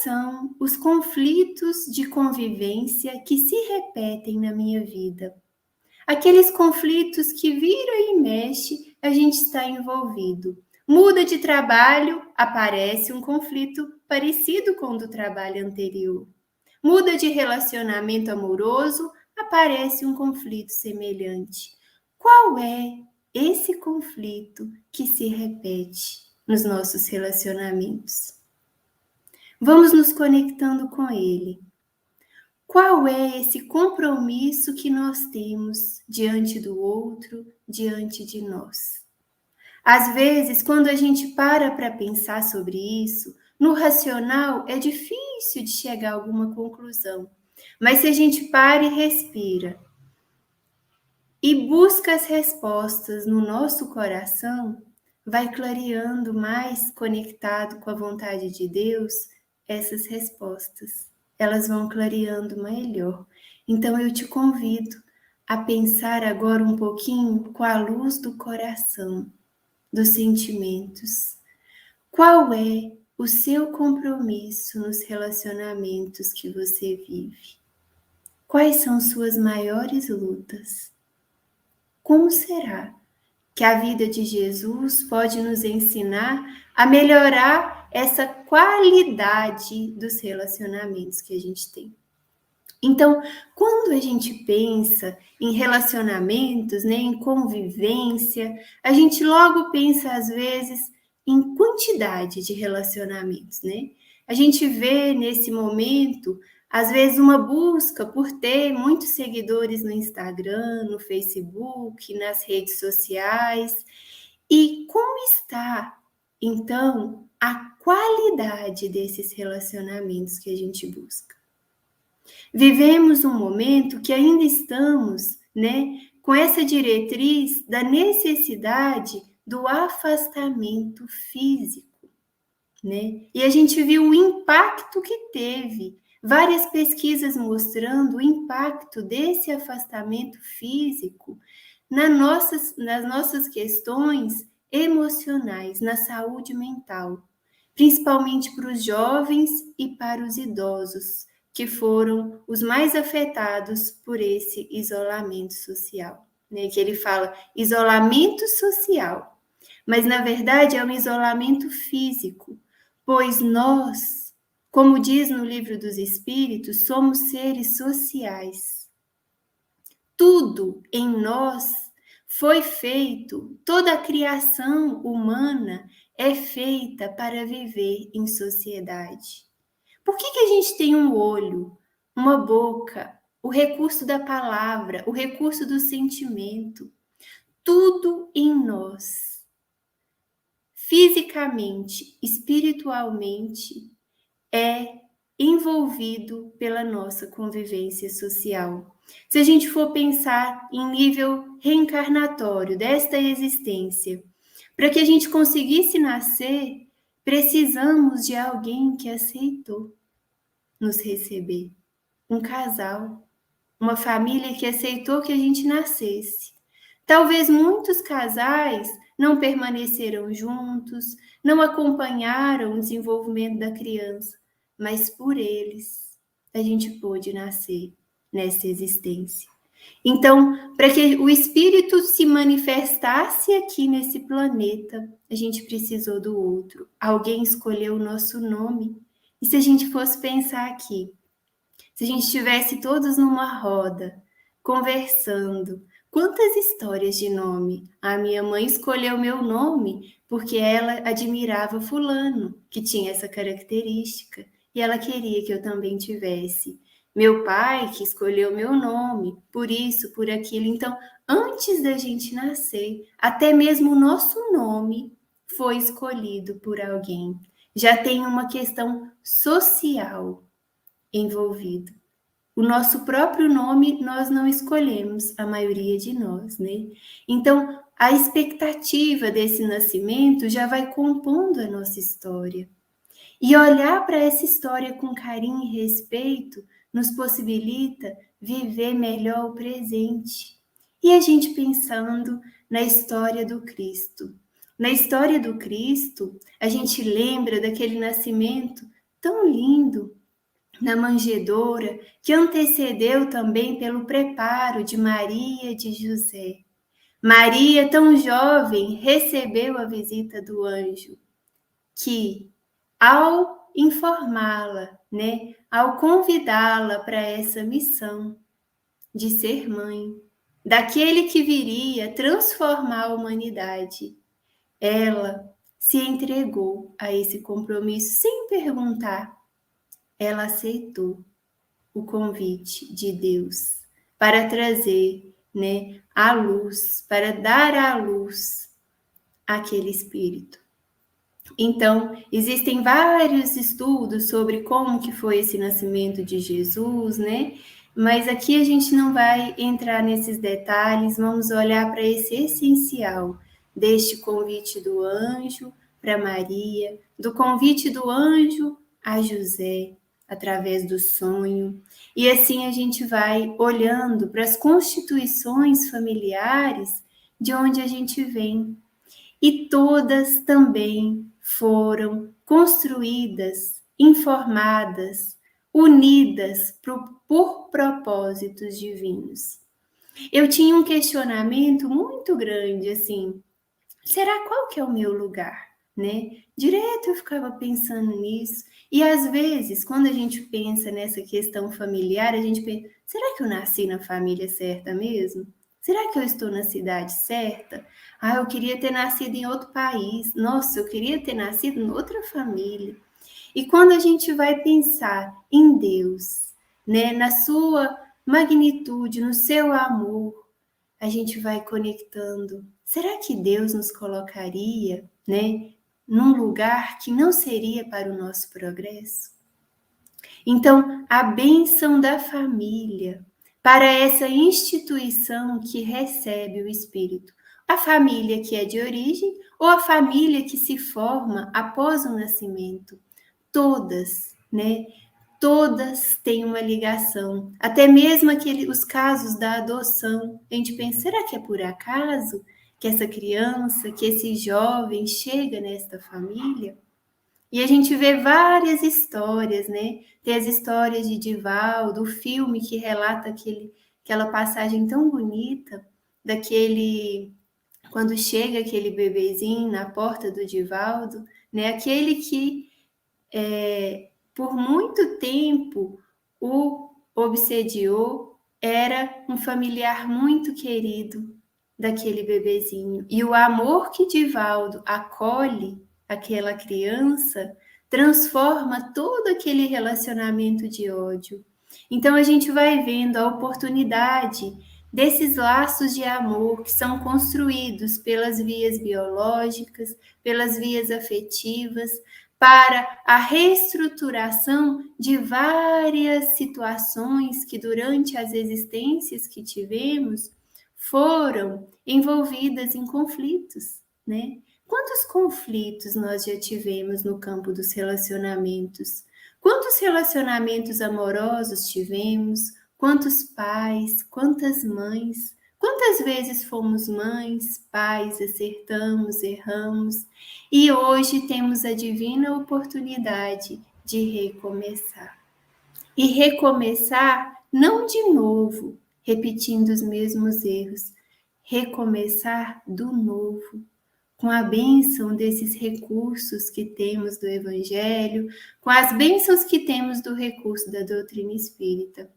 são os conflitos de convivência que se repetem na minha vida? Aqueles conflitos que vira e mexe, a gente está envolvido. Muda de trabalho, aparece um conflito parecido com o do trabalho anterior. Muda de relacionamento amoroso, aparece um conflito semelhante. Qual é esse conflito que se repete nos nossos relacionamentos? Vamos nos conectando com ele. Qual é esse compromisso que nós temos diante do outro, diante de nós? Às vezes, quando a gente para pensar sobre isso, no racional é difícil de chegar a alguma conclusão. Mas se a gente para e respira e busca as respostas no nosso coração, vai clareando mais conectado com a vontade de Deus essas respostas. Elas vão clareando melhor. Então eu te convido a pensar agora um pouquinho com a luz do coração, dos sentimentos. Qual é o seu compromisso nos relacionamentos que você vive? Quais são suas maiores lutas? Como será que a vida de Jesus pode nos ensinar a melhorar essa qualidade dos relacionamentos que a gente tem? Então, quando a gente pensa em relacionamentos, né, em convivência, a gente logo pensa, às vezes, em quantidade de relacionamentos, né? A gente vê nesse momento, às vezes, uma busca por ter muitos seguidores no Instagram, no Facebook, nas redes sociais. E como está, então, a qualidade desses relacionamentos que a gente busca? Vivemos um momento que ainda estamos, né, com essa diretriz da necessidade do afastamento físico, né? E a gente viu o impacto que teve, várias pesquisas mostrando o impacto desse afastamento físico nas nossas questões emocionais, na saúde mental, principalmente para os jovens e para os idosos, que foram os mais afetados por esse isolamento social, né? Que ele fala isolamento social, mas na verdade é um isolamento físico, pois nós, como diz no Livro dos Espíritos, somos seres sociais. Tudo em nós foi feito, toda a criação humana é feita para viver em sociedade. Por que a gente tem um olho, uma boca, o recurso da palavra, o recurso do sentimento? Tudo em nós, fisicamente, espiritualmente, é envolvido pela nossa convivência social. Se a gente for pensar em nível reencarnatório desta existência, para que a gente conseguisse nascer, precisamos de alguém que aceitou nos receber. Um casal, uma família que aceitou que a gente nascesse. Talvez muitos casais não permaneceram juntos, não acompanharam o desenvolvimento da criança, mas por eles a gente pôde nascer nessa existência. Então, para que o espírito se manifestasse aqui nesse planeta, a gente precisou do outro. Alguém escolheu o nosso nome. E se a gente fosse pensar aqui, se a gente estivesse todos numa roda, conversando, quantas histórias de nome? A minha mãe escolheu meu nome porque ela admirava fulano, que tinha essa característica, e ela queria que eu também tivesse. Meu pai que escolheu meu nome, por isso, por aquilo. Então, antes da gente nascer, até mesmo o nosso nome foi escolhido por alguém. Já tem uma questão social envolvido. O nosso próprio nome nós não escolhemos, a maioria de nós, né? Então, a expectativa desse nascimento já vai compondo a nossa história. E olhar para essa história com carinho e respeito nos possibilita viver melhor o presente. E a gente pensando na história do Cristo. Na história do Cristo, a gente lembra daquele nascimento tão lindo na manjedoura, que antecedeu também pelo preparo de Maria e de José. Maria, tão jovem, recebeu a visita do anjo, que, ao informá-la, né, ao convidá-la para essa missão de ser mãe, daquele que viria transformar a humanidade, ela se entregou a esse compromisso sem perguntar. Ela aceitou o convite de Deus para trazer, né, a luz, para dar à luz aquele espírito. Então, existem vários estudos sobre como que foi esse nascimento de Jesus, né? Mas aqui a gente não vai entrar nesses detalhes, vamos olhar para esse essencial deste convite do anjo para Maria, do convite do anjo a José, através do sonho. E assim a gente vai olhando para as constituições familiares de onde a gente vem. E todas também foram construídas, informadas, unidas por propósitos divinos. Eu tinha um questionamento muito grande, assim, será qual que é o meu lugar, né? Direto eu ficava pensando nisso, e às vezes, quando a gente pensa nessa questão familiar, a gente pensa, será que eu nasci na família certa mesmo? Será que eu estou na cidade certa? Ah, eu queria ter nascido em outro país. Nossa, eu queria ter nascido em outra família. E quando a gente vai pensar em Deus, né, na sua magnitude, no seu amor, a gente vai conectando. Será que Deus nos colocaria, né, num lugar que não seria para o nosso progresso? Então, a bênção da família para essa instituição que recebe o Espírito. A família que é de origem ou a família que se forma após o nascimento. Todas, né? Todas têm uma ligação. Até mesmo os casos da adoção. A gente pensa, será que é por acaso que essa criança, que esse jovem chega nesta família? E a gente vê várias histórias, né? Tem as histórias de Divaldo, o filme que relata aquela passagem tão bonita daquele quando chega aquele bebezinho na porta do Divaldo, né? Aquele que por muito tempo o obsediou, era um familiar muito querido daquele bebezinho. E o amor que Divaldo acolhe aquela criança transforma todo aquele relacionamento de ódio. Então a gente vai vendo a oportunidade desses laços de amor que são construídos pelas vias biológicas, pelas vias afetivas, para a reestruturação de várias situações que durante as existências que tivemos foram envolvidas em conflitos, né? Quantos conflitos nós já tivemos no campo dos relacionamentos? Quantos relacionamentos amorosos tivemos? Quantos pais, quantas mães? Quantas vezes fomos mães, pais, acertamos, erramos, e hoje temos a divina oportunidade de recomeçar. E recomeçar não de novo, repetindo os mesmos erros, recomeçar do novo, com a bênção desses recursos que temos do Evangelho, com as bênçãos que temos do recurso da doutrina espírita.